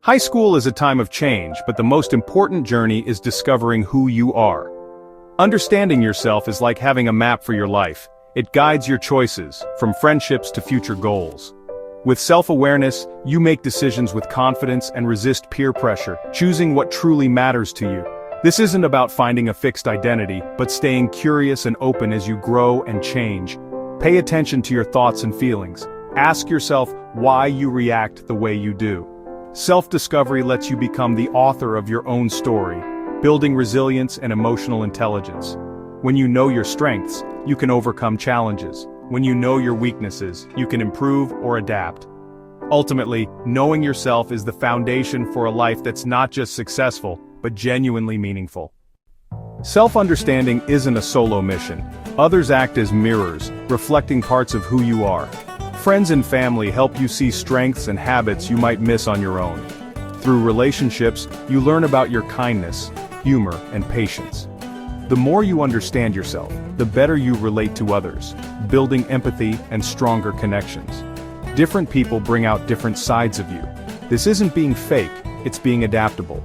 High school is a time of change, but the most important journey is discovering who you are. Understanding yourself is like having a map for your life. It guides your choices, from friendships to future goals. With self-awareness, you make decisions with confidence and resist peer pressure, choosing what truly matters to you. This isn't about finding a fixed identity, but staying curious and open as you grow and change. Pay attention to your thoughts and feelings. Ask yourself why you react the way you do. Self-discovery lets you become the author of your own story, building resilience and emotional intelligence. When you know your strengths, you can overcome challenges. When you know your weaknesses, you can improve or adapt. Ultimately, knowing yourself is the foundation for a life that's not just successful, but genuinely meaningful. Self-understanding isn't a solo mission. Others act as mirrors, reflecting parts of who you are. Friends and family help you see strengths and habits you might miss on your own. Through relationships, you learn about your kindness, humor, and patience. The more you understand yourself, the better you relate to others, building empathy and stronger connections. Different people bring out different sides of you. This isn't being fake, it's being adaptable.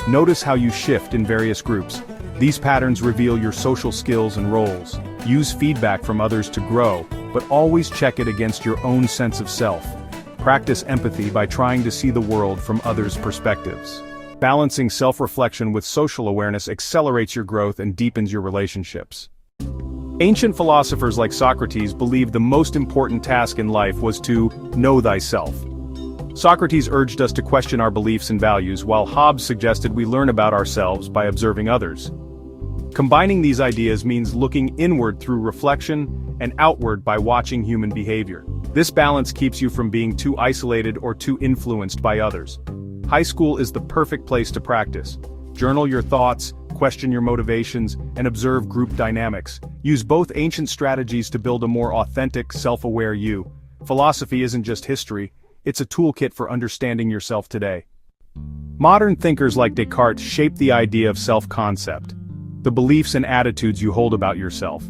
Notice how you shift in various groups. These patterns reveal your social skills and roles. Use feedback from others to grow, but always check it against your own sense of self. Practice empathy by trying to see the world from others' perspectives. Balancing self-reflection with social awareness accelerates your growth and deepens your relationships. Ancient philosophers like Socrates believed the most important task in life was to know thyself. Socrates urged us to question our beliefs and values, while Hobbes suggested we learn about ourselves by observing others. Combining these ideas means looking inward through reflection and outward by watching human behavior. This balance keeps you from being too isolated or too influenced by others. High school is the perfect place to practice. Journal your thoughts, question your motivations, and observe group dynamics. Use both ancient strategies to build a more authentic, self-aware you. Philosophy isn't just history, it's a toolkit for understanding yourself today. Modern thinkers like Descartes shaped the idea of self-concept, the beliefs and attitudes you hold about yourself.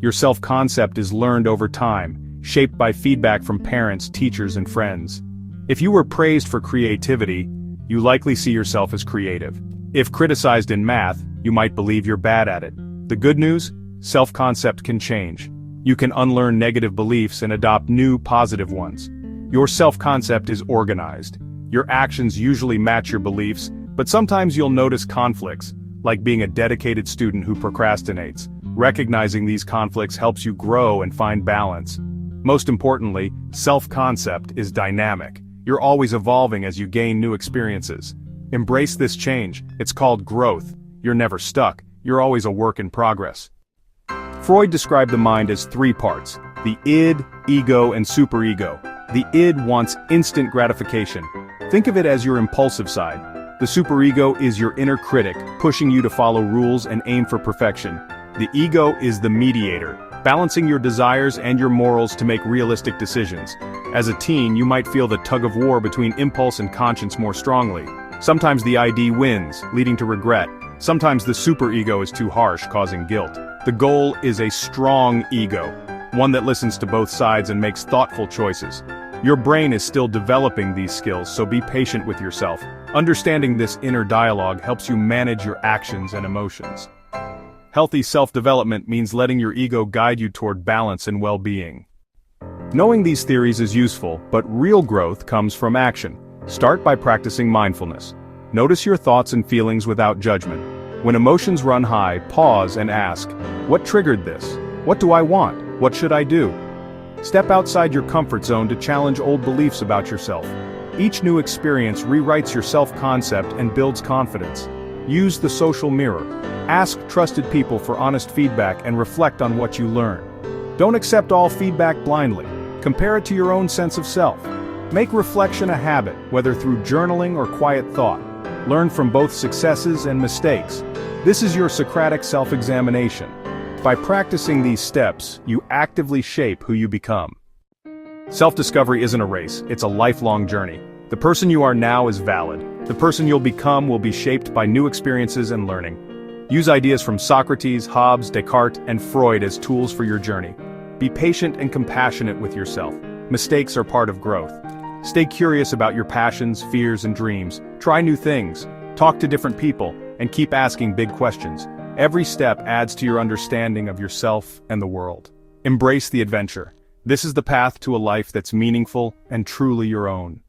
Your self-concept is learned over time, shaped by feedback from parents, teachers, and friends. If you were praised for creativity, you likely see yourself as creative. If criticized in math, you might believe you're bad at it. The good news? Self-concept can change. You can unlearn negative beliefs and adopt new, positive ones. Your self-concept is organized. Your actions usually match your beliefs, but sometimes you'll notice conflicts, like being a dedicated student who procrastinates. Recognizing these conflicts helps you grow and find balance. Most importantly, self-concept is dynamic. You're always evolving as you gain new experiences. Embrace this change. It's called growth. You're never stuck. You're always a work in progress. Freud described the mind as three parts: the id, ego, and superego. The id wants instant gratification. Think of it as your impulsive side. The superego is your inner critic, pushing you to follow rules and aim for perfection. The ego is the mediator, balancing your desires and your morals to make realistic decisions. As a teen, you might feel the tug-of-war between impulse and conscience more strongly. Sometimes the ID wins, leading to regret. Sometimes the superego is too harsh, causing guilt. The goal is a strong ego, one that listens to both sides and makes thoughtful choices. Your brain is still developing these skills, so be patient with yourself. Understanding this inner dialogue helps you manage your actions and emotions. Healthy self-development means letting your ego guide you toward balance and well-being. Knowing these theories is useful, but real growth comes from action. Start by practicing mindfulness. Notice your thoughts and feelings without judgment. When emotions run high, pause and ask, what triggered this? What do I want? What should I do? Step outside your comfort zone to challenge old beliefs about yourself. Each new experience rewrites your self-concept and builds confidence. Use the social mirror. Ask trusted people for honest feedback and reflect on what you learn. Don't accept all feedback blindly. Compare it to your own sense of self. Make reflection a habit, whether through journaling or quiet thought. Learn from both successes and mistakes. This is your Socratic self-examination. By practicing these steps, you actively shape who you become. Self-discovery isn't a race, it's a lifelong journey. The person you are now is valid. The person you'll become will be shaped by new experiences and learning. Use ideas from Socrates, Hobbes, Descartes, and Freud as tools for your journey. Be patient and compassionate with yourself. Mistakes are part of growth. Stay curious about your passions, fears, and dreams. Try new things, talk to different people, and keep asking big questions. Every step adds to your understanding of yourself and the world. Embrace the adventure. This is the path to a life that's meaningful and truly your own.